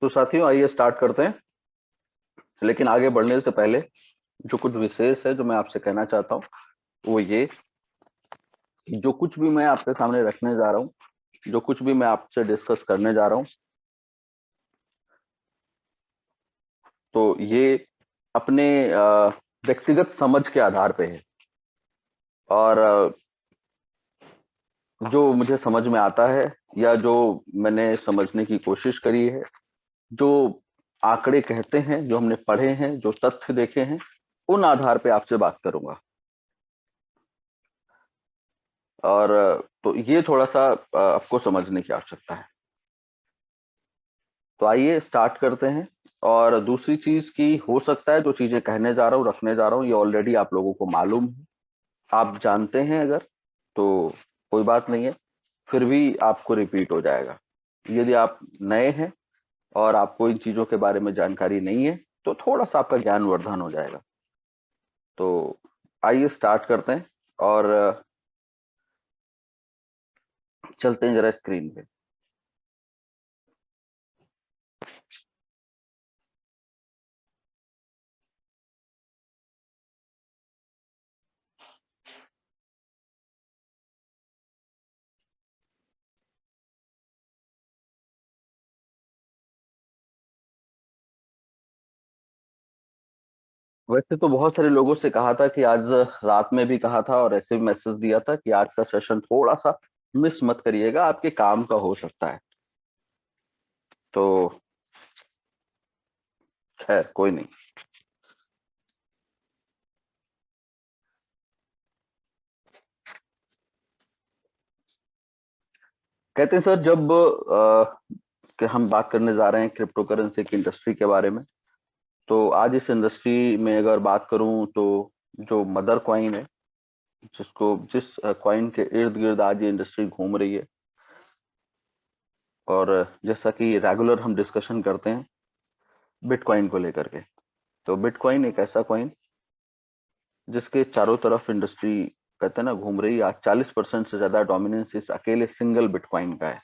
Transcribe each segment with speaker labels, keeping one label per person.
Speaker 1: तो साथियों आइए स्टार्ट करते हैं। लेकिन आगे बढ़ने से पहले जो कुछ विशेष है जो मैं आपसे कहना चाहता हूँ वो ये कि जो कुछ भी मैं आपके सामने रखने जा रहा हूँ, जो कुछ भी मैं आपसे डिस्कस करने जा रहा हूँ, तो ये अपने व्यक्तिगत समझ के आधार पे है। और जो मुझे समझ में आता है या जो मैंने समझने की कोशिश करी है, जो आंकड़े कहते हैं, जो हमने पढ़े हैं, जो तथ्य देखे हैं, उन आधार पे आपसे बात करूंगा। और तो ये थोड़ा सा आपको समझने की आवश्यकता है। तो आइए स्टार्ट करते हैं। और दूसरी चीज की हो सकता है जो चीजें कहने जा रहा हूँ, रखने जा रहा हूँ, ये ऑलरेडी आप लोगों को मालूम है, आप जानते हैं। अगर तो कोई बात नहीं है, फिर भी आपको रिपीट हो जाएगा। यदि आप नए हैं और आपको इन चीजों के बारे में जानकारी नहीं है तो थोड़ा सा आपका ज्ञानवर्धन हो जाएगा। तो आइए स्टार्ट करते हैं और चलते हैं जरा स्क्रीन पे। वैसे तो बहुत सारे लोगों से कहा था कि आज रात में भी कहा था और ऐसे भी मैसेज दिया था कि आज का सेशन थोड़ा सा मिस मत करिएगा, आपके काम का हो सकता है। तो खैर कोई नहीं। कहते हैं सर, जब कि हम बात करने जा रहे हैं क्रिप्टो करेंसी की इंडस्ट्री के बारे में, तो आज इस इंडस्ट्री में अगर बात करूं तो जो मदर कॉइन है, जिस कॉइन के इर्द गिर्द आज ये इंडस्ट्री घूम रही है, और जैसा कि रेगुलर हम डिस्कशन करते हैं बिटकॉइन को लेकर के, तो बिटकॉइन एक ऐसा कॉइन जिसके चारों तरफ इंडस्ट्री कहते हैं ना घूम रही है। आज 40% से ज्यादा डोमिनेंस इस अकेले सिंगल बिटकॉइन का है।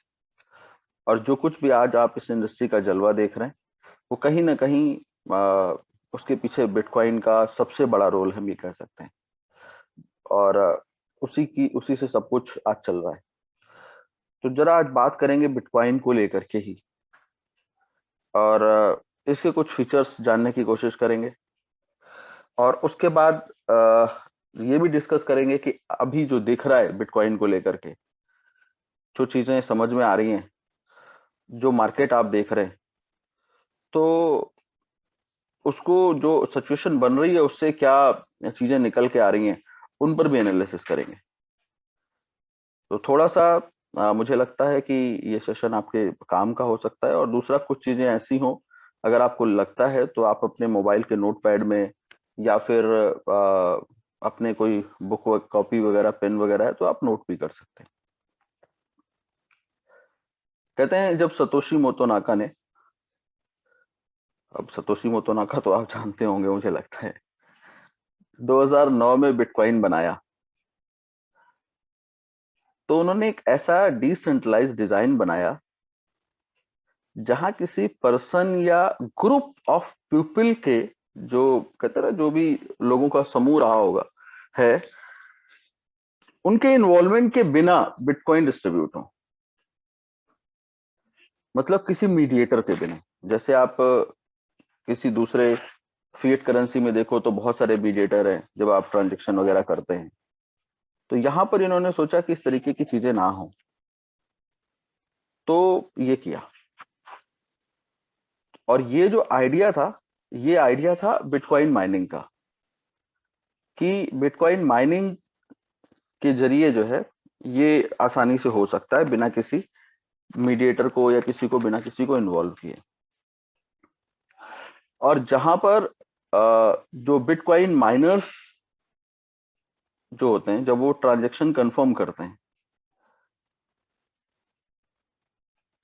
Speaker 1: और जो कुछ भी आज आप इस इंडस्ट्री का जलवा देख रहे हैं वो कहीं ना कहीं उसके पीछे बिटकॉइन का सबसे बड़ा रोल हम ये कह सकते हैं। और उसी से सब कुछ आज चल रहा है। तो जरा आज बात करेंगे बिटकॉइन को लेकर के ही, और इसके कुछ फीचर्स जानने की कोशिश करेंगे। और उसके बाद ये भी डिस्कस करेंगे कि अभी जो दिख रहा है बिटकॉइन को लेकर के, जो चीजें समझ में आ रही हैं, जो मार्केट आप देख रहे हैं, तो उसको जो सिचुएशन बन रही है उससे क्या चीजें निकल के आ रही हैं, उन पर भी एनालिसिस करेंगे। तो थोड़ा सा मुझे लगता है कि ये सेशन आपके काम का हो सकता है। और दूसरा, कुछ चीजें ऐसी हों, अगर आपको लगता है तो आप अपने मोबाइल के नोट पैड में या फिर अपने कोई बुक कॉपी वगैरह, पेन वगैरह है तो आप नोट भी कर सकते हैं। कहते हैं जब सतोशी मोटोनाका ने, अब सतोशी मोटोनाका तो आप जानते होंगे मुझे लगता है, 2009 में बिटकॉइन बनाया, तो उन्होंने एक ऐसा डिसेंट्रलाइज डिजाइन बनाया जहां किसी पर्सन या ग्रुप ऑफ पीपल के, जो कहते हैं ना, जो भी लोगों का समूह रहा होगा है, उनके इन्वॉल्वमेंट के बिना बिटकॉइन डिस्ट्रीब्यूट हो। मतलब किसी मीडिएटर के बिना। जैसे आप किसी दूसरे फिएट करेंसी में देखो तो बहुत सारे मीडिएटर हैं जब आप ट्रांजेक्शन वगैरह करते हैं। तो यहां पर इन्होंने सोचा कि इस तरीके की चीजें ना हो, तो ये किया। और ये जो आइडिया था, ये आइडिया था बिटकॉइन माइनिंग का, कि बिटकॉइन माइनिंग के जरिए जो है ये आसानी से हो सकता है बिना किसी मीडिएटर को या किसी को, बिना किसी को इन्वॉल्व किए। और जहां पर जो बिटकॉइन माइनर्स जो होते हैं, जब वो ट्रांजैक्शन कंफर्म करते हैं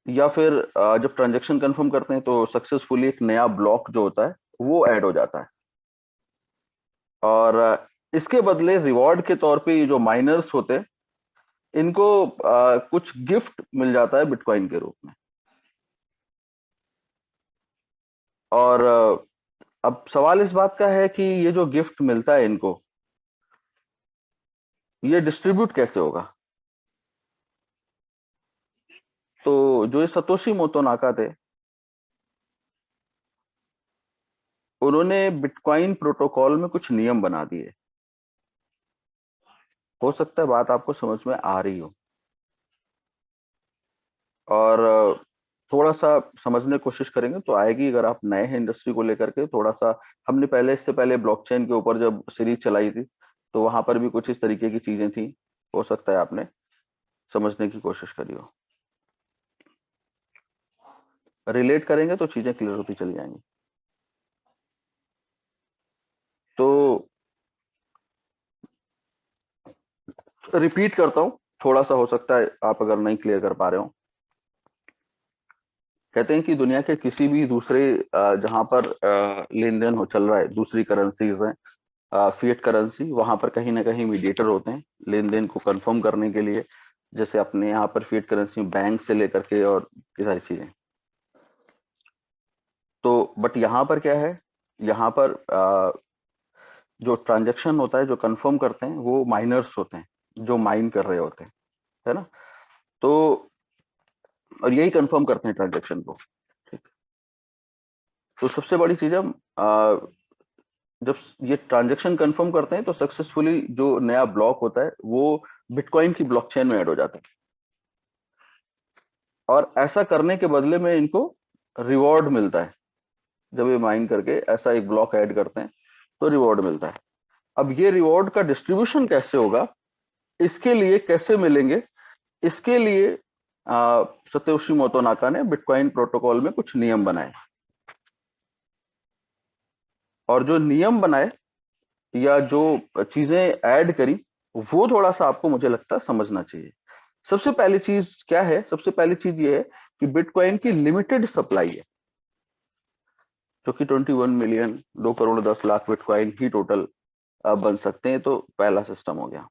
Speaker 1: या फिर जब ट्रांजैक्शन कंफर्म करते हैं तो सक्सेसफुली एक नया ब्लॉक जो होता है वो ऐड हो जाता है। और इसके बदले रिवॉर्ड के तौर पे ये जो माइनर्स होते हैं, इनको कुछ गिफ्ट मिल जाता है बिटकॉइन के रूप में। और अब सवाल इस बात का है कि ये जो गिफ्ट मिलता है इनको, ये डिस्ट्रीब्यूट कैसे होगा। तो जो ये सतोशी मोटोनाका थे, उन्होंने बिटकॉइन प्रोटोकॉल में कुछ नियम बना दिए। हो सकता है बात आपको समझ में आ रही हो, और थोड़ा सा समझने की कोशिश करेंगे तो आएगी। अगर आप नए हैं इंडस्ट्री को लेकर के, थोड़ा सा हमने पहले, इससे पहले ब्लॉकचेन के ऊपर जब सीरीज चलाई थी, तो वहां पर भी कुछ इस तरीके की चीजें थी। हो सकता है आपने समझने की कोशिश करी हो। रिलेट करेंगे तो चीजें क्लियर होती चली जाएंगी। तो रिपीट करता हूँ, थोड़ा सा हो सकता है आप अगर नहीं क्लियर कर पा रहे हो। कहते हैं कि दुनिया के किसी भी दूसरे जहां पर लेन देन हो चल रहा है, दूसरी करेंसीज हैं, फिएट करेंसी, वहां पर कहीं ना कहीं मीडिएटर होते हैं लेन देन को कंफर्म करने के लिए। जैसे अपने यहाँ पर फिएट करेंसी बैंक से लेकर के और ये सारी चीजें। तो बट यहाँ पर क्या है, यहाँ पर जो ट्रांजैक्शन होता है, जो कंफर्म करते हैं, वो माइनर्स होते हैं जो माइन कर रहे होते हैं, है ना। तो और यही कंफर्म करते हैं ट्रांजैक्शन को। ठीक। तो सबसे बड़ी चीज है, जब ये ट्रांजैक्शन कंफर्म करते हैं तो सक्सेसफुली जो नया ब्लॉक होता है वो बिटकॉइन की ब्लॉकचेन में ऐड हो जाता है। और ऐसा करने के बदले में इनको रिवॉर्ड मिलता है। जब ये माइन करके ऐसा एक ब्लॉक ऐड करते हैं तो रिवॉर्ड मिलता है। अब ये रिवॉर्ड का डिस्ट्रीब्यूशन कैसे होगा, इसके लिए कैसे मिलेंगे, इसके लिए सतोशी मोटोनाका ने बिटकॉइन प्रोटोकॉल में कुछ नियम बनाए। और जो नियम बनाए या जो चीजें ऐड करी, वो थोड़ा सा आपको मुझे लगता है समझना चाहिए। सबसे पहली चीज क्या है, सबसे पहली चीज ये है कि बिटकॉइन की लिमिटेड सप्लाई है, जो कि 21 मिलियन, 2 करोड़ 10 लाख बिटकॉइन ही टोटल बन सकते हैं। तो पहला सिस्टम हो गया।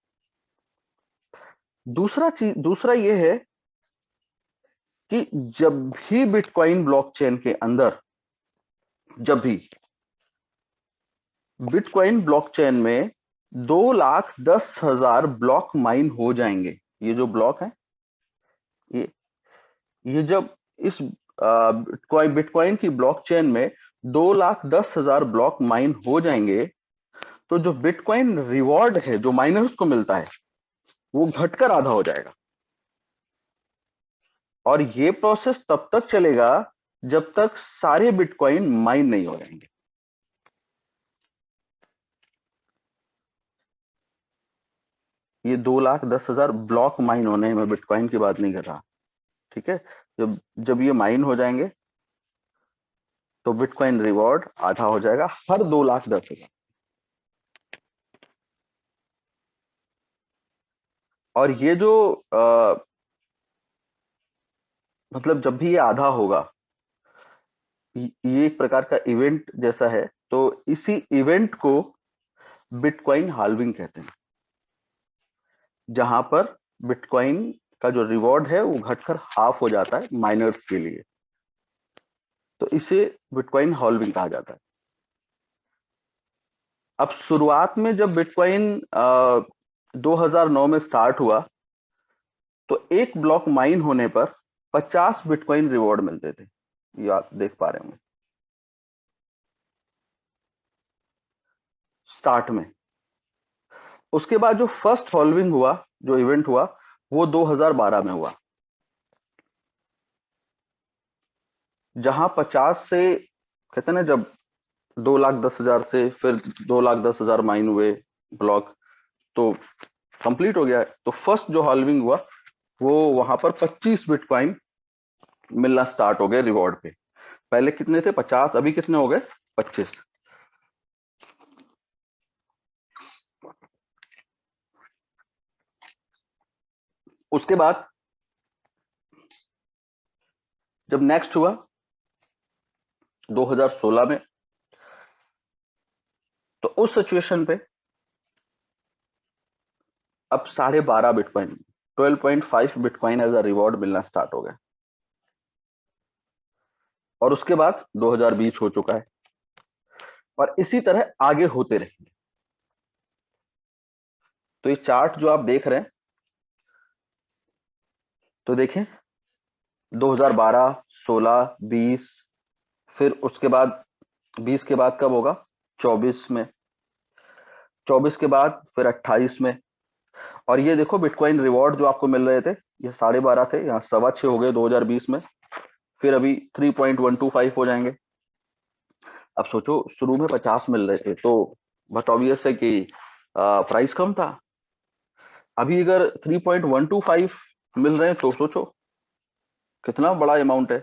Speaker 1: दूसरा ये है कि जब भी बिटकॉइन ब्लॉकचेन के अंदर, जब भी बिटकॉइन ब्लॉकचेन में 2,10,000 ब्लॉक माइन हो जाएंगे। ये जो ब्लॉक है, ये ये जब इस बिटकॉइन की ब्लॉकचेन में 2,10,000 ब्लॉक माइन हो जाएंगे, तो जो बिटकॉइन रिवॉर्ड है जो माइनर्स को मिलता है, वो घटकर आधा हो जाएगा। और ये प्रोसेस तब तक चलेगा जब तक सारे बिटकॉइन माइन नहीं हो जाएंगे। ये 2,10,000 ब्लॉक माइन होने हैं, मैं बिटकॉइन की बात नहीं कर रहा। ठीक है। जब जब ये माइन हो जाएंगे तो बिटकॉइन रिवॉर्ड आधा हो जाएगा हर 2,10,000। और ये जो मतलब जब भी ये आधा होगा, ये एक प्रकार का इवेंट जैसा है। तो इसी इवेंट को बिटकॉइन हाल्विंग कहते हैं, जहां पर बिटकॉइन का जो रिवॉर्ड है वो घटकर हाफ हो जाता है माइनर्स के लिए। तो इसे बिटकॉइन हाल्विंग कहा जाता है। अब शुरुआत में जब बिटकॉइन 2009 में स्टार्ट हुआ, तो एक ब्लॉक माइन होने पर 50 बिटकॉइन रिवॉर्ड मिलते थे। ये आप देख पा रहे होंगे स्टार्ट में। उसके बाद जो फर्स्ट हॉल्विंग हुआ, जो इवेंट हुआ, वो 2012 में हुआ, जहां 50 से, कहते हैं ना, जब 2,10,000 से फिर 2,10,000 माइन हुए ब्लॉक, तो कंप्लीट हो गया। तो फर्स्ट जो हॉल्विंग हुआ, वो वहां पर 25 बिटकॉइन मिलना स्टार्ट हो गए रिवॉर्ड पे। पहले कितने थे? 50। अभी कितने हो गए? 25। उसके बाद जब नेक्स्ट हुआ 2016 में, तो उस सिचुएशन पे अब 12.5 bitcoin, 12.5 bitcoin as a reward मिलना स्टार्ट हो गया। और उसके बाद 2020 हो चुका है, और इसी तरह आगे होते रहेंगे। तो ये चार्ट जो आप देख रहे हैं, तो देखें 2012, 16, 20, फिर उसके बाद 20 के बाद कब होगा, 24 में, 24 के बाद फिर 28 में। और ये देखो बिटकॉइन रिवॉर्ड जो आपको मिल रहे थे, ये 12.5 थे, यहाँ 6.25 हो गए 2020 में, फिर अभी 3.125 हो जाएंगे। अब सोचो शुरू में 50 मिल रहे थे, तो बट ऑब्वियस है कि प्राइस कम था। अभी अगर 3.125 मिल रहे हैं तो सोचो कितना बड़ा अमाउंट है।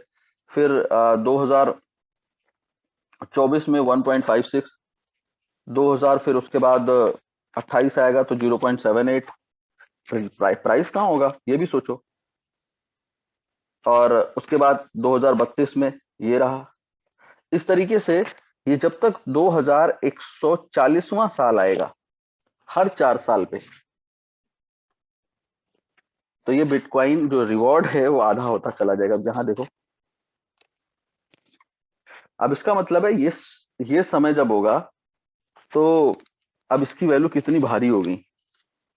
Speaker 1: फिर 2024 में 1.56, 2000, फिर उसके बाद 28 आएगा तो 0.78। प्राइस कहाँ होगा ये भी सोचो। और उसके बाद 2032 में ये रहा। इस तरीके से ये जब तक 2140वां साल आएगा, हर 4 साल पे, तो ये बिटकॉइन जो रिवॉर्ड है वो आधा होता चला जाएगा। अब जहां देखो, अब इसका मतलब है ये समय जब होगा तो अब इसकी वैल्यू कितनी भारी होगी,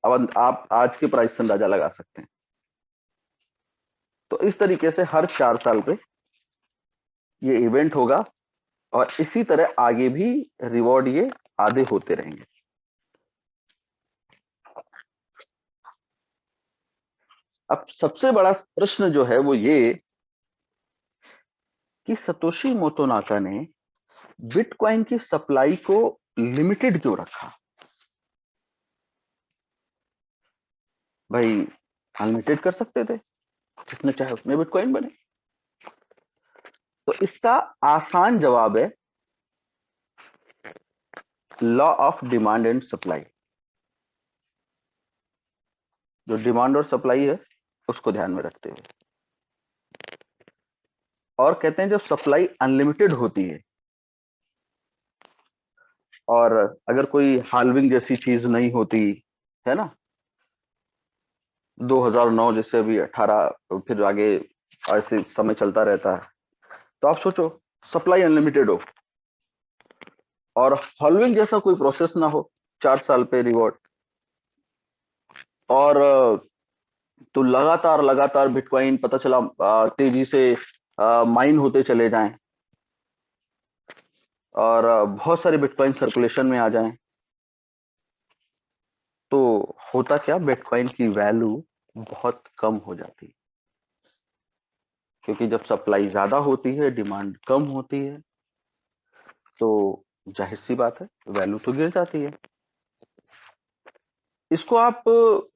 Speaker 1: अब आप आज के प्राइस से अंदाजा लगा सकते हैं। तो इस तरीके से हर 4 साल पे ये इवेंट होगा, और इसी तरह आगे भी रिवॉर्ड ये आधे होते रहेंगे। अब सबसे बड़ा प्रश्न जो है वो ये कि सतोशी मोटोनाका ने बिटकॉइन की सप्लाई को लिमिटेड क्यों रखा। भाई अनलिमिटेड कर सकते थे, जितने चाहे उतने बिटकॉइन बने। तो इसका आसान जवाब है law of demand and supply. जो डिमांड और सप्लाई है उसको ध्यान में रखते हुए, और कहते हैं जब सप्लाई अनलिमिटेड होती है और अगर कोई हाल्विंग जैसी चीज नहीं होती है ना, 2009 जैसे अभी 18, फिर आगे ऐसे समय चलता रहता है, तो आप सोचो सप्लाई अनलिमिटेड हो और हॉल्विंग जैसा कोई प्रोसेस ना हो, 4 साल पे रिवॉर्ड, और तो लगातार लगातार बिटकॉइन पता चला तेजी से माइन होते चले जाएं, और बहुत सारे बिटकॉइन सर्कुलेशन में आ जाएं, तो होता क्या, बिटकॉइन की वैल्यू बहुत कम हो जाती है। क्योंकि जब सप्लाई ज्यादा होती है, डिमांड कम होती है, तो जाहिर सी बात है वैल्यू तो गिर जाती है। इसको आप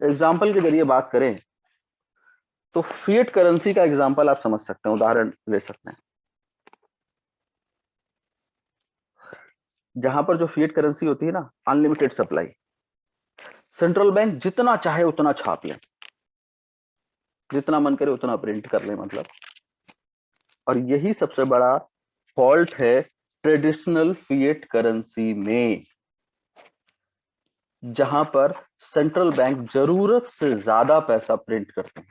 Speaker 1: एग्जाम्पल के जरिए बात करें तो फिएट करेंसी का एग्जाम्पल आप समझ सकते हैं, उदाहरण ले सकते हैं। जहां पर जो फिएट करेंसी होती है ना, अनलिमिटेड सप्लाई, सेंट्रल बैंक जितना चाहे उतना छाप ले, जितना मन करे उतना प्रिंट कर ले मतलब। और यही सबसे बड़ा फॉल्ट है ट्रेडिशनल फिएट करेंसी में, जहां पर सेंट्रल बैंक जरूरत से ज्यादा पैसा प्रिंट करते हैं।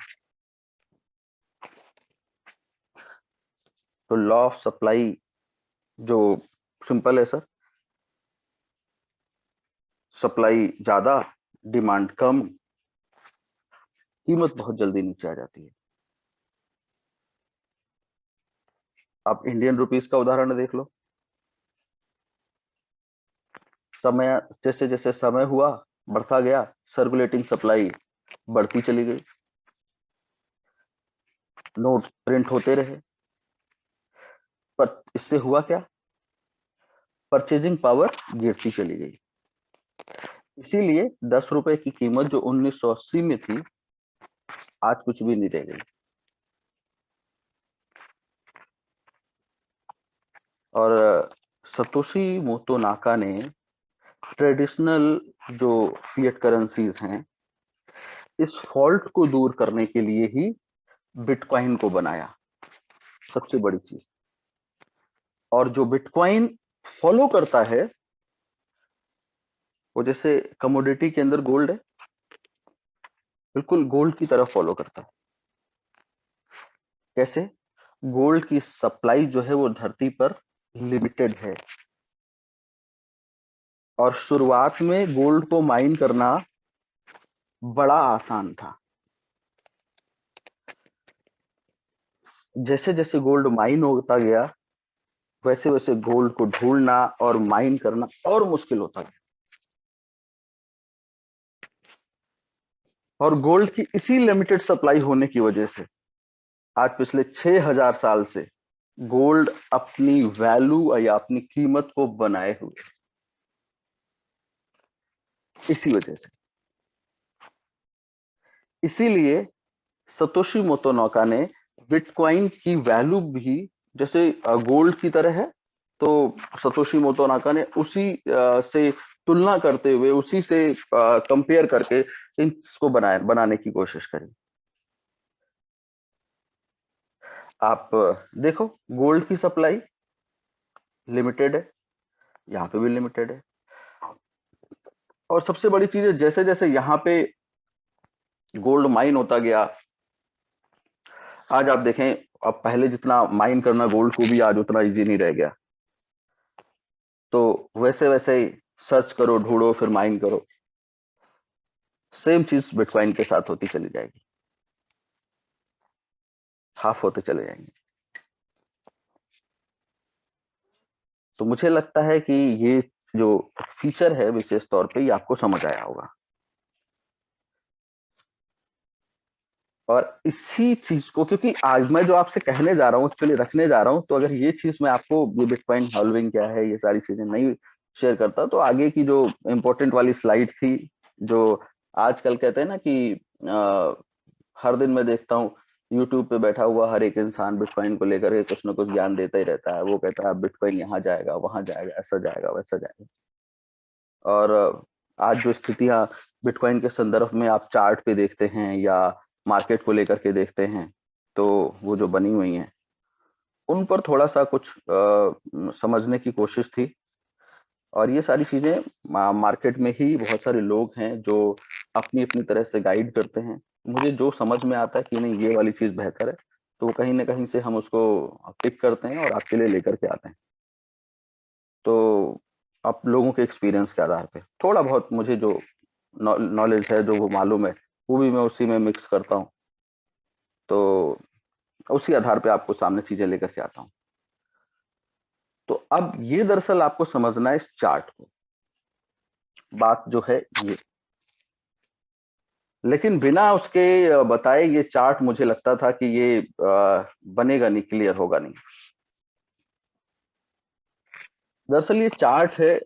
Speaker 1: तो लॉ ऑफ सप्लाई जो सिंपल है सर, सप्लाई ज्यादा, डिमांड कम, कीमत बहुत जल्दी नीचे आ जाती है। आप इंडियन रुपीस का उदाहरण देख लो। समय जैसे जैसे समय हुआ, बढ़ता गया, सर्कुलेटिंग सप्लाई बढ़ती चली गई, नोट प्रिंट होते रहे, पर इससे हुआ क्या, परचेजिंग पावर गिरती चली गई। इसीलिए 10 रुपए की कीमत जो 1980 में थी, आज कुछ भी नहीं रह गई। और सतोशी मोटोनाका ने ट्रेडिशनल जो फिएट करेंसीज हैं, इस फॉल्ट को दूर करने के लिए ही बिटकॉइन को बनाया, सबसे बड़ी चीज। और जो बिटकॉइन फॉलो करता है, वो जैसे कमोडिटी के अंदर गोल्ड है, बिल्कुल गोल्ड की तरह फॉलो करता है। कैसे, गोल्ड की सप्लाई जो है वो धरती पर लिमिटेड है, और शुरुआत में गोल्ड को माइन करना बड़ा आसान था। जैसे जैसे गोल्ड माइन होता गया, वैसे वैसे गोल्ड को ढूंढना और माइन करना और मुश्किल होता गया। और गोल्ड की इसी लिमिटेड सप्लाई होने की वजह से आज पिछले 6000 साल से गोल्ड अपनी वैल्यू या अपनी कीमत को बनाए हुए, इसी वजह से। इसीलिए सतोशी मोटोनोका ने बिटकॉइन की वैल्यू भी जैसे गोल्ड की तरह है, तो सतोशी मोटोनाका ने उसी से तुलना करते हुए, उसी से कंपेयर करके इसको बनाने की कोशिश करी। आप देखो, गोल्ड की सप्लाई लिमिटेड है, यहाँ पे भी लिमिटेड है। और सबसे बड़ी चीज है, जैसे जैसे यहाँ पे गोल्ड माइन होता गया, आज आप देखें, अब पहले जितना माइन करना गोल्ड को भी आज उतना इजी नहीं रह गया। तो वैसे वैसे ही सर्च करो, ढूंढो, फिर माइन करो, सेम चीज बिटकॉइन के साथ होती चली जाएगी, हाफ होते चले जाएंगे। तो मुझे लगता है कि ये जो फीचर है विशेष तौर पे, ये आपको समझ आया होगा। और इसी चीज को, क्योंकि आज मैं जो आपसे कहने जा रहा हूँ, एक्चुअली रखने जा रहा हूँ, तो अगर ये चीज मैं आपको, ये बिटकॉइन हॉल्विंग क्या है, ये सारी चीजें नहीं शेयर करता, तो आगे की जो इम्पोर्टेंट वाली स्लाइड थी, जो आजकल कहते हैं ना कि हर दिन मैं देखता हूँ यूट्यूब पे बैठा हुआ हर एक इंसान बिटकॉइन को लेकर के कुछ ना कुछ ज्ञान देता ही रहता है। वो कहता है बिटकॉइन यहाँ जाएगा, वहां जाएगा, ऐसा जाएगा, वैसा जाएगा। और आज जो स्थितियां बिटकॉइन के संदर्भ में आप चार्ट पे देखते हैं या मार्केट को लेकर के देखते हैं, तो वो जो बनी हुई हैं, उन पर थोड़ा सा कुछ समझने की कोशिश थी। और ये सारी चीजें मार्केट में ही बहुत सारे लोग हैं जो अपनी अपनी तरह से गाइड करते हैं। मुझे जो समझ में आता है कि नहीं, ये वाली चीज बेहतर है, तो कहीं ना कहीं से हम उसको पिक करते हैं और आपके लिए लेकर के आते हैं। तो आप लोगों के एक्सपीरियंस के आधार पे थोड़ा बहुत मुझे जो नॉलेज है, जो वो मालूम है, वो भी मैं उसी में मिक्स करता हूँ। तो उसी आधार पे आपको सामने चीजें लेकर के आता हूँ। तो अब ये दरअसल आपको समझना है इस चार्ट को, बात जो है ये। लेकिन बिना उसके बताए ये चार्ट, मुझे लगता था कि ये बनेगा नहीं, क्लियर होगा नहीं। दरअसल ये चार्ट है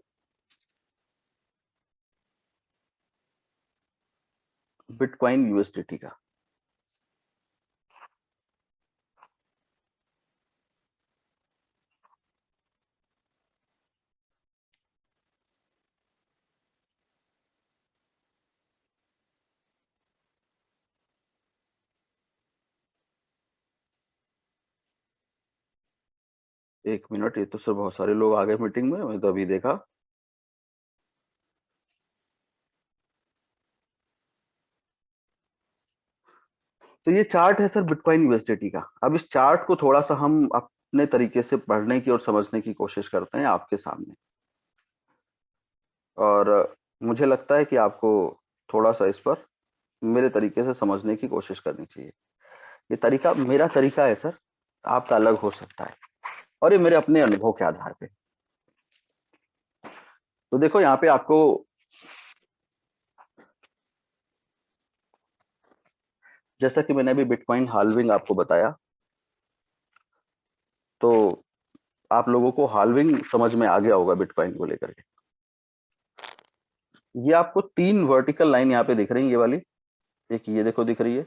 Speaker 1: बिटकॉइन यूएसडीटी का। 1 मिनट, ये तो सर बहुत सारे लोग आ गए मीटिंग में, मैं तो अभी देखा। तो ये चार्ट है सर बिटकॉइन यूएसडीटी का। अब इस चार्ट को थोड़ा सा हम अपने तरीके से पढ़ने की और समझने की कोशिश करते हैं आपके सामने। और मुझे लगता है कि आपको थोड़ा सा इस पर मेरे तरीके से समझने की कोशिश करनी चाहिए। ये तरीका मेरा तरीका है सर, आपका अलग हो सकता है, और ये मेरे अपने अनुभव के आधार पे। तो देखो यहाँ पे आपको, जैसा कि मैंने अभी बिटकॉइन हाल्विंग आपको बताया, तो आप लोगों को हाल्विंग समझ में आ गया होगा बिटकॉइन को लेकर के। ये आपको 3 वर्टिकल लाइन यहाँ पे दिख रही है, ये वाली, एक ये देखो दिख रही है,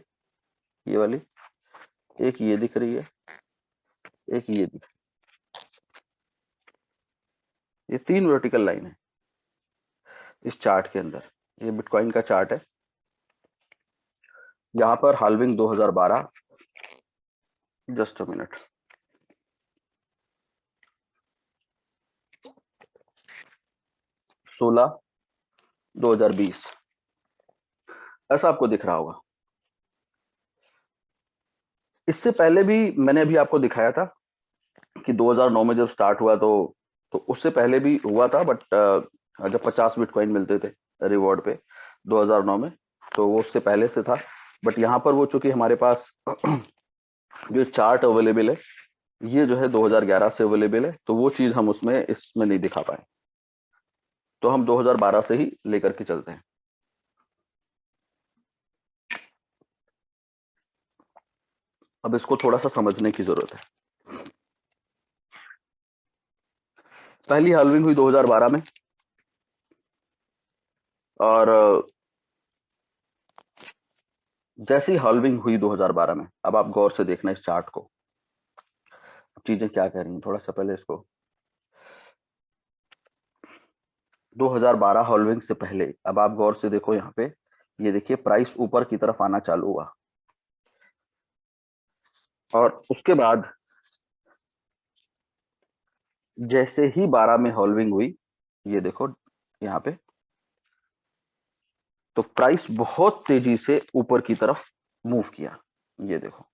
Speaker 1: ये वाली, एक ये दिख रही है, एक ये दिख, ये 3 वर्टिकल लाइन है इस चार्ट के अंदर। ये बिटकॉइन का चार्ट है। यहाँ पर हाल्विंग 2012, जस्ट अ मिनट, 16 2020, ऐसा आपको दिख रहा होगा। इससे पहले भी मैंने अभी आपको दिखाया था कि 2009 में जब स्टार्ट हुआ तो उससे पहले भी हुआ था, बट जब 50 बिटकॉइन मिलते थे रिवॉर्ड पे 2009 में, तो वो उससे पहले से था। बट यहाँ पर वो चूंकि हमारे पास जो चार्ट अवेलेबल है ये जो है 2011 से अवेलेबल है, तो वो चीज हम उसमें इसमें नहीं दिखा पाए, तो हम 2012 से ही लेकर के चलते हैं। अब इसको थोड़ा सा समझने की जरूरत है। पहली हाल्विंग हुई 2012 में, और जैसी हाल्विंग हुई 2012 में, अब आप गौर से देखना इस चार्ट को, चीजें क्या कह रही हैं थोड़ा सा पहले इसको। 2012 हाल्विंग से पहले अब आप गौर से देखो यहाँ पे, ये देखिए प्राइस ऊपर की तरफ आना चालू हुआ, और उसके बाद जैसे ही 12 में हाल्विंग हुई, ये देखो यहाँ पे, तो प्राइस बहुत तेजी से ऊपर की तरफ मूव किया। ये देखो,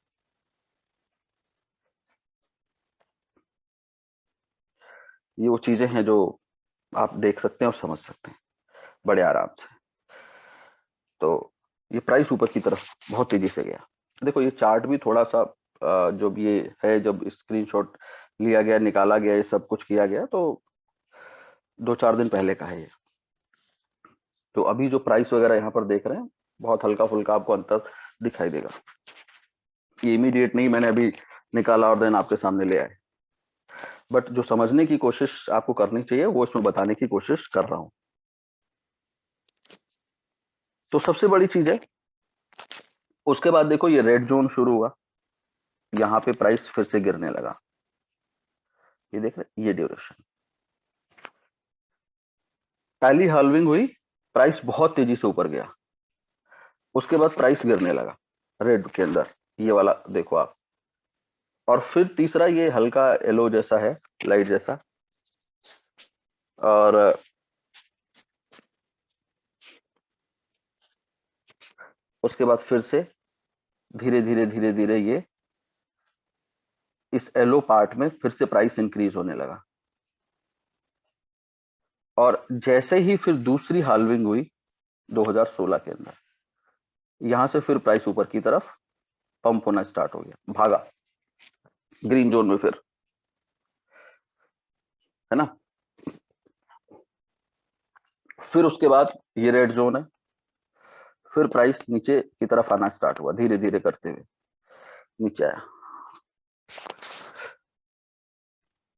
Speaker 1: ये वो चीजें हैं जो आप देख सकते हैं और समझ सकते हैं बड़े आराम से। तो ये प्राइस ऊपर की तरफ बहुत तेजी से गया। देखो ये चार्ट भी थोड़ा सा जो भी ये है, जब स्क्रीनशॉट लिया गया, निकाला गया, ये सब कुछ किया गया, तो 2-4 दिन पहले का है ये। तो अभी जो प्राइस वगैरह यहाँ पर देख रहे हैं, बहुत हल्का फुल्का आपको अंतर दिखाई देगा। ये इमीडिएट नहीं, मैंने अभी निकाला और देन आपके सामने ले आए, बट जो समझने की कोशिश आपको करनी चाहिए वो इसमें बताने की कोशिश कर रहा हूं। तो सबसे बड़ी चीज है, उसके बाद देखो ये रेड जोन शुरू हुआ, यहाँ पे प्राइस फिर से गिरने लगा। ये देख रहे, ये ड्यूरेशन, पहली हाल्विंग हुई, प्राइस बहुत तेजी से ऊपर गया, उसके बाद प्राइस गिरने लगा रेड के अंदर, ये वाला देखो आप। और फिर तीसरा ये हल्का येलो जैसा है, लाइट जैसा, और उसके बाद फिर से धीरे धीरे धीरे धीरे ये इस येलो पार्ट में फिर से प्राइस इंक्रीज होने लगा। और जैसे ही फिर दूसरी हाल्विंग हुई 2016 के अंदर, यहां से फिर प्राइस ऊपर की तरफ पंप होना स्टार्ट हो गया, भागा ग्रीन जोन में, फिर है ना। फिर उसके बाद ये रेड जोन है, फिर प्राइस नीचे की तरफ आना स्टार्ट हुआ, धीरे धीरे करते हुए नीचे आया।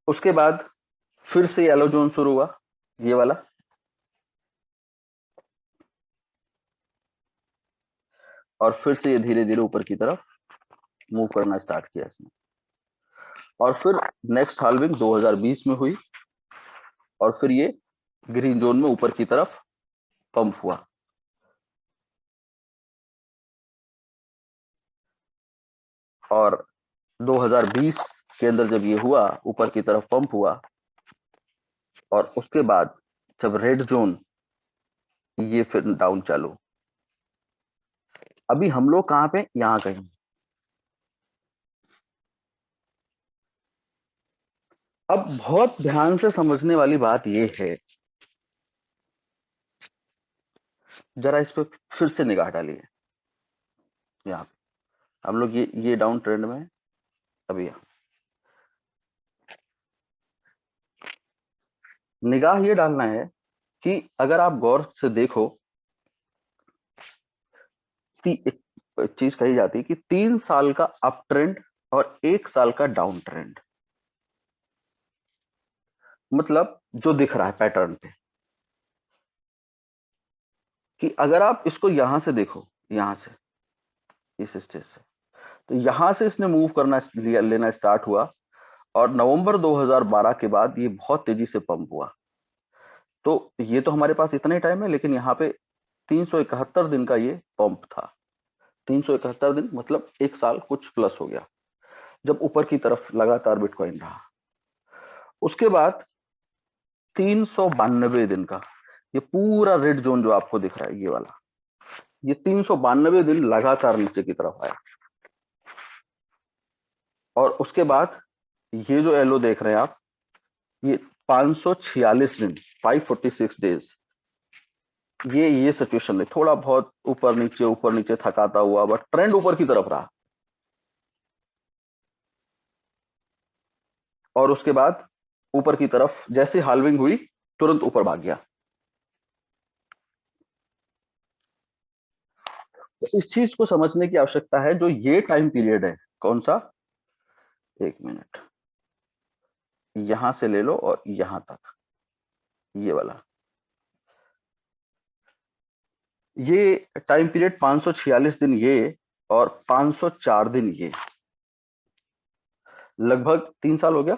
Speaker 1: उसके बाद फिर से येलो जोन शुरू हुआ, ये वाला, और फिर से ये धीरे धीरे ऊपर की तरफ मूव करना स्टार्ट किया इसने। और फिर नेक्स्ट हाल्विंग 2020 में हुई, और फिर ये ग्रीन जोन में ऊपर की तरफ पंप हुआ। और 2020 के अंदर जब ये हुआ, ऊपर की तरफ पंप हुआ, और उसके बाद जब रेड जोन, ये फिर डाउन चालू। अभी हम लोग कहां पे, यहां कहीं। अब बहुत ध्यान से समझने वाली बात ये है, जरा इस पे फिर से निगाह डालिए। यहाँ पे हम लोग ये डाउन ट्रेंड में हैं, अभी यहाँ निगाह ये डालना है कि अगर आप गौर से देखो, एक चीज कही जाती है कि 3 साल का अप ट्रेंड और 1 साल का डाउन ट्रेंड, मतलब जो दिख रहा है पैटर्न पे, कि अगर आप इसको यहां से देखो, यहां से, इस स्टेज से, तो यहां से इसने मूव करना लेना स्टार्ट हुआ, और नवंबर 2012 के बाद ये बहुत तेजी से पंप हुआ। तो ये तो हमारे पास इतने टाइम है, लेकिन यहाँ पे 371 दिन का ये पंप था। 371 दिन मतलब 1 साल कुछ प्लस हो गया, जब ऊपर की तरफ लगातार बिटकॉइन रहा। उसके बाद 392 दिन का ये पूरा रेड जोन जो आपको दिख रहा है, ये वाला, ये 392 दिन लगातार नीचे की तरफ आया। और उसके बाद ये जो येलो देख रहे हैं आप, ये 546 दिन, 546 डेज, ये सिचुएशन है, थोड़ा बहुत ऊपर नीचे थकाता हुआ, बट ट्रेंड ऊपर की तरफ रहा। और उसके बाद ऊपर की तरफ जैसे हाल्विंग हुई तुरंत ऊपर भाग गया। तो इस चीज को समझने की आवश्यकता है, जो ये टाइम पीरियड है, कौन सा, एक मिनट, यहां से ले लो और यहां तक, ये वाला, ये टाइम पीरियड 546 दिन ये, और 504 दिन ये, लगभग 3 साल हो गया।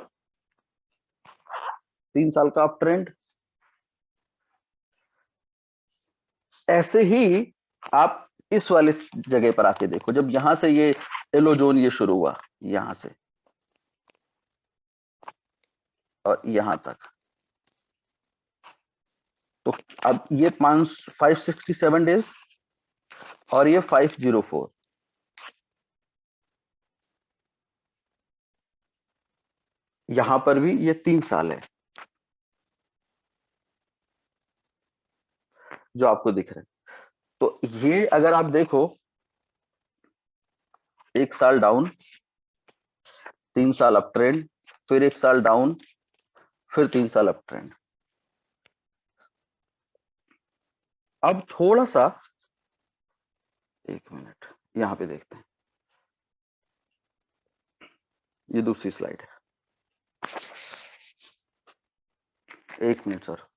Speaker 1: 3 साल का अप ट्रेंड। ऐसे ही आप इस वाले जगह पर आके देखो, जब यहां से ये येलो जोन ये शुरू हुआ, यहां से और यहां तक, तो अब ये 567 डेज और ये 504, यहां पर भी ये 3 साल है जो आपको दिख रहे हैं। तो ये अगर आप देखो, 1 साल डाउन, 3 साल अप ट्रेंड, फिर 1 साल डाउन, फिर 3 साल अप ट्रेंड। अब थोड़ा सा, एक मिनट, यहां पे देखते हैं, ये दूसरी स्लाइड है, एक मिनट सर।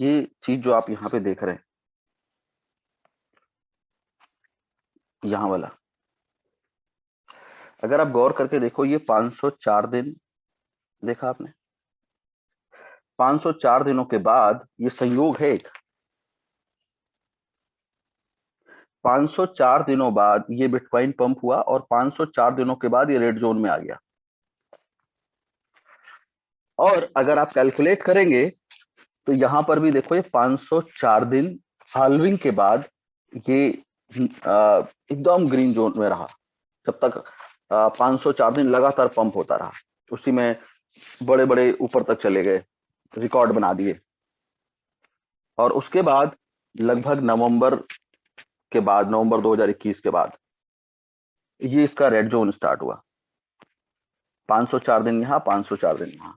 Speaker 1: ये चीज जो आप यहां पे देख रहे हैं, यहां वाला, अगर आप गौर करके देखो, ये 504 दिन देखा आपने, 504 दिनों के बाद ये संयोग है एक, 504 दिनों बाद ये बिटकॉइन पंप हुआ और 504 दिनों के बाद ये रेड जोन में आ गया। और अगर आप कैलकुलेट करेंगे तो यहां पर भी देखो, ये 504 दिन हाल्विंग के बाद ये एकदम ग्रीन जोन में रहा, जब तक 504 दिन लगातार पंप होता रहा, उसी में बड़े बड़े ऊपर तक चले गए, रिकॉर्ड बना दिए। और उसके बाद लगभग नवंबर के बाद, नवंबर 2021 के बाद ये इसका रेड जोन स्टार्ट हुआ, 504 दिन यहां, 504 दिन यहां,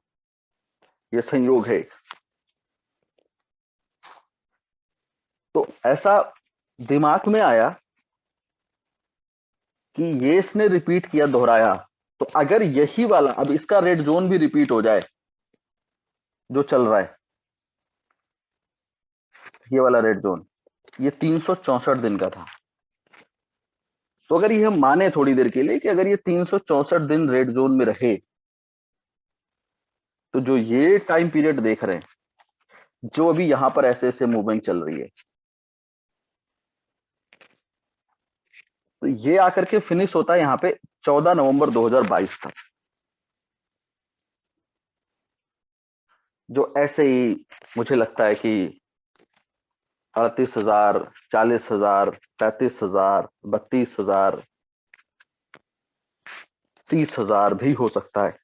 Speaker 1: ये संयोग है। तो ऐसा दिमाग में आया कि ये इसने रिपीट किया, दोहराया, तो अगर यही वाला अब इसका रेड जोन भी रिपीट हो जाए जो चल रहा है, ये वाला रेड जोन, ये 364 दिन का था। तो अगर ये हम माने थोड़ी देर के लिए कि अगर ये 364 दिन रेड जोन में रहे, तो जो ये टाइम पीरियड देख रहे हैं, जो अभी यहां पर ऐसे ऐसे मूवमेंट चल रही है, तो ये आकर के फिनिश होता है यहां पे 14 नवंबर 2022 तक, जो ऐसे ही मुझे लगता है कि 38,000, 40,000, 35,000, 32,000, 30,000 भी हो सकता है।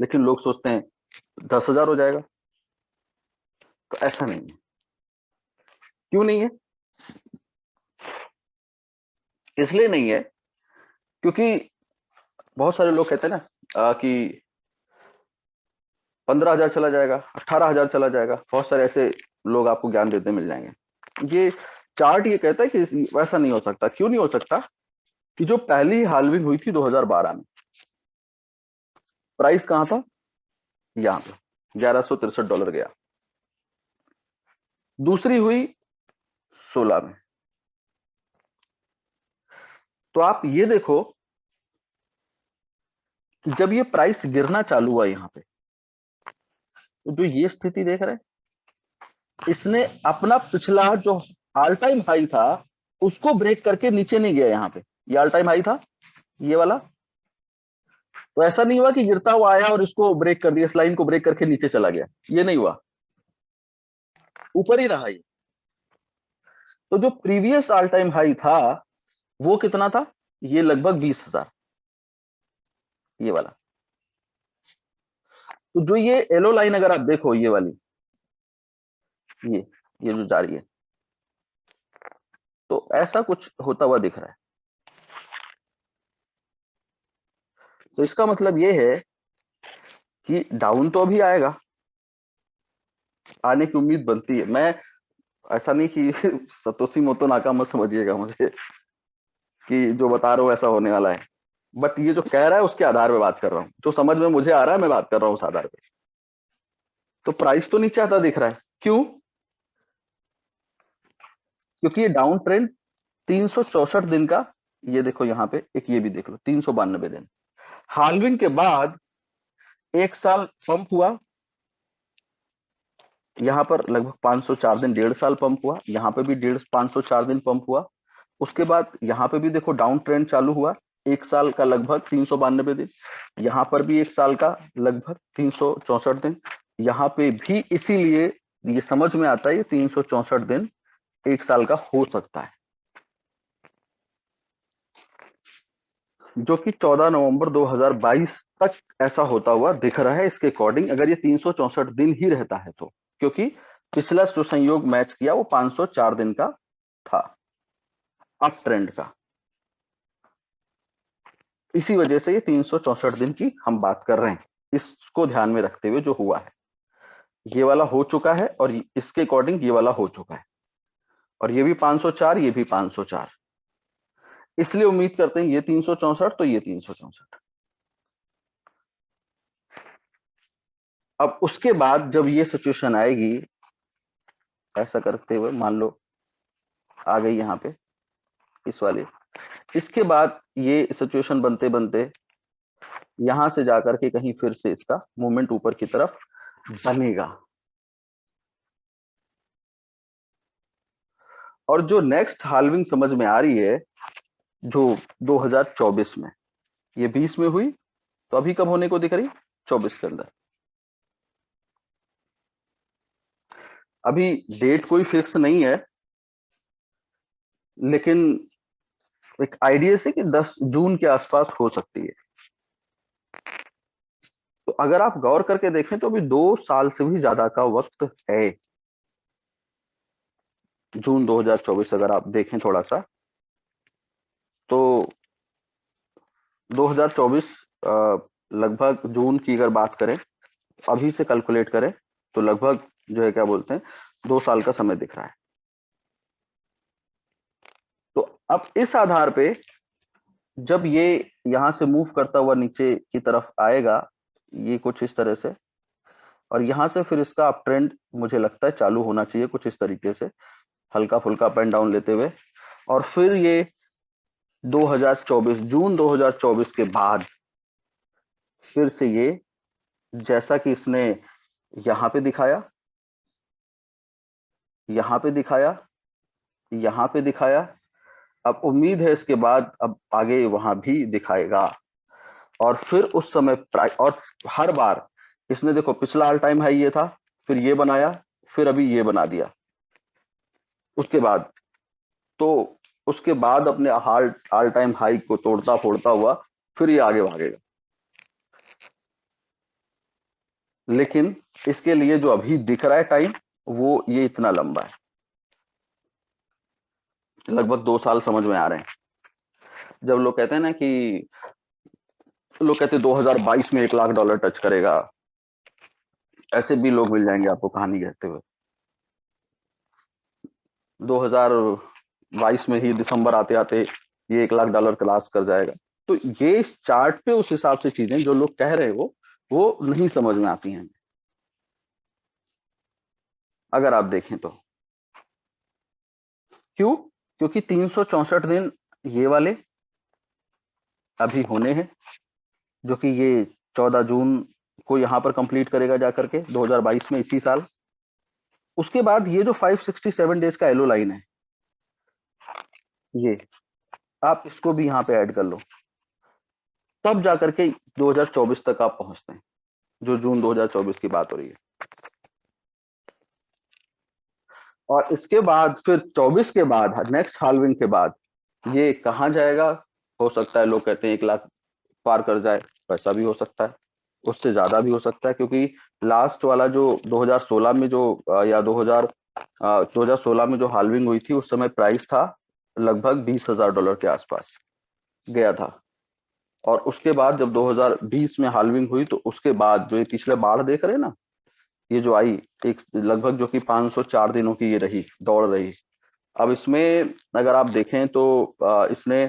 Speaker 1: लेकिन लोग सोचते हैं 10,000 हो जाएगा, तो ऐसा नहीं है। क्यों नहीं है? इसलिए नहीं है क्योंकि बहुत सारे लोग कहते हैं ना कि 15,000 चला जाएगा, 18,000 चला जाएगा, बहुत सारे ऐसे लोग आपको ज्ञान देते मिल जाएंगे। ये चार्ट ये कहता है कि वैसा नहीं हो सकता। क्यों नहीं हो सकता? कि जो पहली हाल्विंग हुई थी 2012 में, प्राइस कहां था? यहां पे $1163 गया। दूसरी हुई 16 में। तो आप ये देखो कि जब ये प्राइस गिरना चालू हुआ यहां पे, तो जो ये स्थिति देख रहे हैं, इसने अपना पिछला जो ऑल टाइम हाई था उसको ब्रेक करके नीचे नहीं गया। यहां पे ये ऑल टाइम हाई था, ये वाला, तो ऐसा नहीं हुआ कि गिरता हुआ आया और इसको ब्रेक कर दिया, इस लाइन को ब्रेक करके नीचे चला गया, ये नहीं हुआ, ऊपर ही रहा ये। तो जो प्रीवियस ऑल टाइम हाई था वो कितना था, ये लगभग 20,000, ये वाला। तो जो ये येलो लाइन अगर आप देखो, ये वाली, ये जो जा रही है, तो ऐसा कुछ होता हुआ दिख रहा है। तो इसका मतलब ये है कि डाउन तो अभी आएगा, आने की उम्मीद बनती है। मैं ऐसा नहीं कि सतोशी मोतो नाका मत समझिएगा मुझे कि जो बता रहा हूं ऐसा होने वाला है, बट ये जो कह रहा है उसके आधार पे बात कर रहा हूं, जो समझ में मुझे आ रहा है मैं बात कर रहा हूं उस आधार पे। तो प्राइस तो नीचे आता दिख रहा है, क्यों? क्योंकि ये डाउन ट्रेंड 364 दिन का, ये देखो यहाँ पे एक, ये भी देख लो 392 दिन, हाल्विंग के बाद एक साल पंप हुआ, यहाँ पर लगभग 504 दिन, 1.5 साल पंप हुआ, यहाँ पे भी 504 दिन पंप हुआ। उसके बाद यहाँ पे भी देखो डाउन ट्रेंड चालू हुआ, एक साल का लगभग 392 दिन, यहाँ पर भी एक साल का लगभग 364 दिन, यहाँ पे भी। इसीलिए ये समझ में आता है ये 364 दिन एक साल का हो सकता है, जो कि 14 नवंबर 2022 तक ऐसा होता हुआ दिख रहा है इसके अकॉर्डिंग, अगर ये 364 दिन ही रहता है तो। क्योंकि पिछला जो संयोग मैच किया वो 504 दिन का था, अप ट्रेंड का। इसी वजह से ये 364 दिन की हम बात कर रहे हैं, इसको ध्यान में रखते हुए जो हुआ है, ये वाला हो चुका है और इसके अकॉर्डिंग ये वाला हो चुका है, और ये भी 504, ये भी 504, इसलिए उम्मीद करते हैं ये 364 तो ये 364। अब उसके बाद जब ये सिचुएशन आएगी, ऐसा करते हुए मान लो आ गई यहाँ पे इस वाले, इसके बाद ये सिचुएशन बनते बनते यहां से जाकर के कहीं फिर से इसका मूवमेंट ऊपर की तरफ बनेगा। और जो नेक्स्ट हाल्विंग समझ में आ रही है, जो 2024 में, ये 20 में हुई, तो अभी कब होने को दिख रही, 24 के अंदर। अभी डेट कोई फिक्स नहीं है, लेकिन एक आइडिया से कि 10 जून के आसपास हो सकती है। तो अगर आप गौर करके देखें तो अभी 2 साल से भी ज्यादा का वक्त है, जून 2024 अगर आप देखें थोड़ा सा, तो 2024 लगभग जून की अगर बात करें, अभी से कैलकुलेट करें, तो लगभग जो है क्या बोलते हैं 2 साल का समय दिख रहा है। तो अब इस आधार पे जब ये यहां से मूव करता हुआ नीचे की तरफ आएगा, ये कुछ इस तरह से, और यहां से फिर इसका अप ट्रेंड मुझे लगता है चालू होना चाहिए कुछ इस तरीके से, हल्का फुल्का अप एंड डाउन लेते हुए, और फिर ये 2024 जून 2024 के बाद फिर से ये, जैसा कि इसने यहां पे दिखाया, यहां पे दिखाया, यहां पे दिखाया, अब उम्मीद है इसके बाद अब आगे वहां भी दिखाएगा। और फिर उस समय प्राइस, और हर बार इसने देखो पिछला ऑल टाइम हाई ये था, फिर ये बनाया, फिर अभी ये बना दिया, उसके बाद, तो उसके बाद अपने ऑल टाइम हाई को तोड़ता फोड़ता हुआ फिर ये आगे भागेगा। लेकिन इसके लिए जो अभी दिख रहा है टाइम, वो ये इतना लंबा है, लगभग 2 साल समझ में आ रहे हैं। जब लोग कहते हैं ना कि, लोग कहते हैं 2022 में $1 लाख टच करेगा, ऐसे भी लोग मिल जाएंगे आपको कहानी कहते हुए। 2022 में ही दिसंबर आते आते ये $1 लाख क्रॉस कर जाएगा। तो ये चार्ट पे उस हिसाब से चीजें जो लोग कह रहे हो वो नहीं समझ में आती हैं, अगर आप देखें तो। क्यों? क्योंकि 364 दिन ये वाले अभी होने हैं, जो कि ये 14 जून को यहां पर कंप्लीट करेगा जाकर के 2022 में, इसी साल। उसके बाद ये जो 567 डेज का एलो लाइन है, ये आप इसको भी यहां पे ऐड कर लो, तब जाकर के 2024 तक आप पहुंचते हैं, जो जून 2024 की बात हो रही है। और इसके बाद फिर 24 के बाद नेक्स्ट हाल्विंग के बाद ये कहाँ जाएगा? हो सकता है, लोग कहते हैं 1 लाख पार कर जाए, वैसा भी हो सकता है, उससे ज्यादा भी हो सकता है, क्योंकि लास्ट वाला जो 2016 में जो या 2016 में जो हाल्विंग हुई थी, उस समय प्राइस था लगभग $20,000 के आसपास गया था। और उसके बाद जब 2020 में हाल्विंग हुई, तो उसके बाद जो ये पिछले बाढ़ देख रहे हैं ना, ये जो आई एक लगभग, जो कि 504 दिनों की ये रही, दौड़ रही। अब इसमें अगर आप देखें तो इसने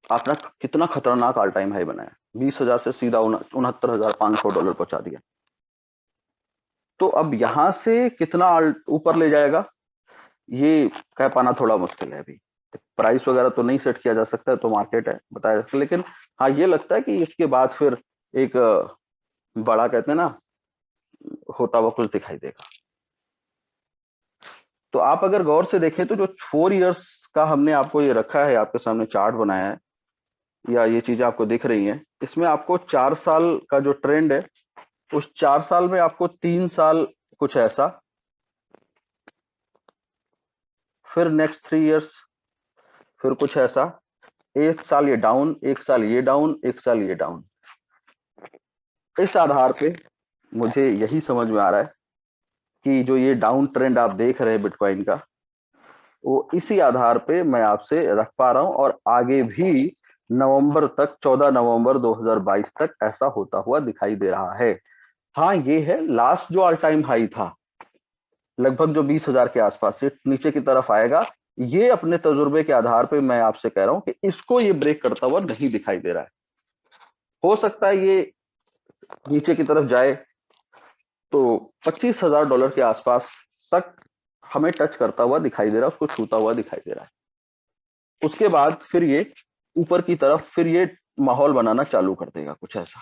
Speaker 1: अपना कितना खतरनाक ऑल टाइम हाई बनाया, 20,000 से सीधा $69,500 पहुंचा दिया। तो अब यहां से कितना ऊपर ले जाएगा, ये कह पाना थोड़ा मुश्किल है अभी। प्राइस वगैरह तो नहीं सेट किया जा सकता है, तो मार्केट है बताया जा सकता है, लेकिन हाँ ये लगता है कि इसके बाद फिर एक बड़ा, कहते हैं ना, होता हुआ कुछ दिखाई देगा। तो आप अगर गौर से देखें तो जो 4 इयर्स का हमने आपको ये रखा है, आपके सामने चार्ट बनाया है, या ये चीजें आपको दिख रही हैं, इसमें आपको 4 साल का जो ट्रेंड है, उस 4 साल में आपको 3 साल कुछ ऐसा, फिर नेक्स्ट 3 इयर्स फिर कुछ ऐसा, 1 साल ये डाउन, 1 साल ये डाउन, 1 साल ये डाउन। इस आधार पे मुझे यही समझ में आ रहा है कि जो ये डाउन ट्रेंड आप देख रहे हैं बिटकॉइन का, वो इसी आधार पे मैं आपसे रख पा रहा हूं, और आगे भी नवंबर तक, 14 नवंबर 2022 तक ऐसा होता हुआ दिखाई दे रहा है। हाँ ये है, लास्ट जो ऑल टाइम हाई था लगभग जो 20,000 के आसपास से नीचे की तरफ आएगा, ये अपने तजुर्बे के आधार पे मैं आपसे कह रहा हूं कि इसको ये ब्रेक करता हुआ नहीं दिखाई दे रहा है। हो सकता है ये नीचे की तरफ जाए तो $25,000 के आसपास तक हमें टच करता हुआ दिखाई दे रहा है, उसको छूता हुआ दिखाई दे रहा है। उसके बाद फिर ये ऊपर की तरफ फिर ये माहौल बनाना चालू कर देगा कुछ ऐसा,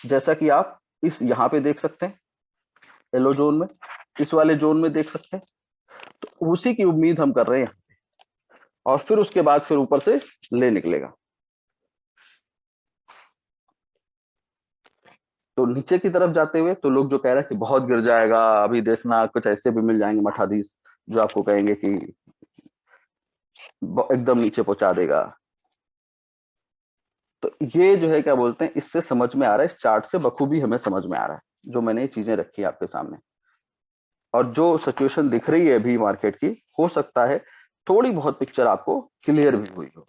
Speaker 1: जैसा कि आप इस यहाँ पे देख सकते हैं, येलो जोन में, इस वाले जोन में देख सकते हैं। तो उसी की उम्मीद हम कर रहे हैं, और फिर उसके बाद फिर ऊपर से ले निकलेगा। तो नीचे की तरफ जाते हुए तो लोग जो कह रहे हैं कि बहुत गिर जाएगा, अभी देखना कुछ ऐसे भी मिल जाएंगे मठाधीश जो आपको कहेंगे कि एकदम नीचे पहुंचा देगा। तो ये जो है क्या बोलते हैं, इससे समझ में आ रहा है, इस चार्ट से बखूबी हमें समझ में आ रहा है जो मैंने ये चीजें रखी है आपके सामने। और जो सिचुएशन दिख रही है अभी मार्केट की, हो सकता है थोड़ी बहुत पिक्चर आपको क्लियर भी हुई हो।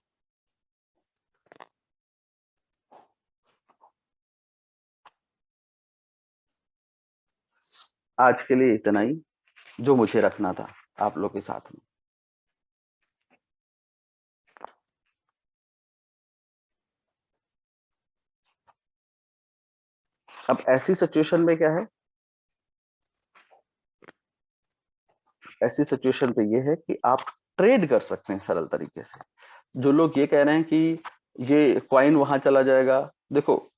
Speaker 1: आज के लिए इतना ही जो मुझे रखना था आप लोग के साथ में। अब ऐसी सिचुएशन में क्या है, ऐसी सिचुएशन पे ये है कि आप ट्रेड कर सकते हैं सरल तरीके से। जो लोग ये कह रहे हैं कि ये कॉइन वहां चला जाएगा, देखो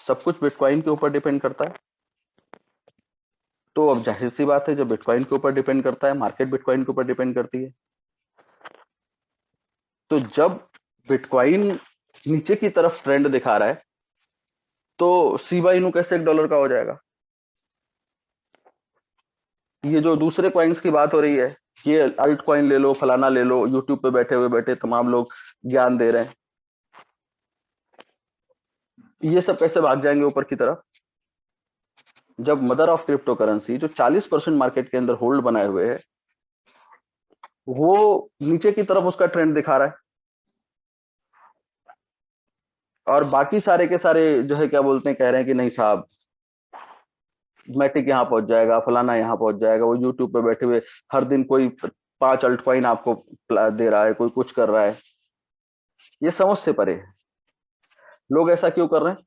Speaker 1: सब कुछ बिटकॉइन के ऊपर डिपेंड करता है। तो अब जाहिर सी बात है, जब बिटकॉइन के ऊपर डिपेंड करता है, मार्केट बिटकॉइन के ऊपर डिपेंड करती है। तो जब बिटकॉइन नीचे की तरफ ट्रेंड दिखा रहा है, तो सीबा इनू कैसे $1 का हो जाएगा? ये जो दूसरे कॉइन्स की बात हो रही है, ये अल्ट कॉइन ले लो, फलाना ले लो, यूट्यूब पे बैठे हुए बैठे तमाम लोग ज्ञान दे रहे हैं, ये सब कैसे भाग जाएंगे ऊपर की तरफ? जब मदर ऑफ क्रिप्टो करेंसी जो 40% मार्केट के अंदर होल्ड बनाए हुए है, वो नीचे की तरफ उसका ट्रेंड दिखा रहा है, और बाकी सारे के सारे जो है क्या बोलते हैं, कह रहे हैं कि नहीं साहब, मैटिक यहाँ पहुंच जाएगा, फलाना यहाँ पहुंच जाएगा। वो यूट्यूब पे बैठे हुए हर दिन कोई 5 अल्ट कॉइन आपको दे रहा है, कोई कुछ कर रहा है, ये समझ से परे है। लोग ऐसा क्यों कर रहे हैं?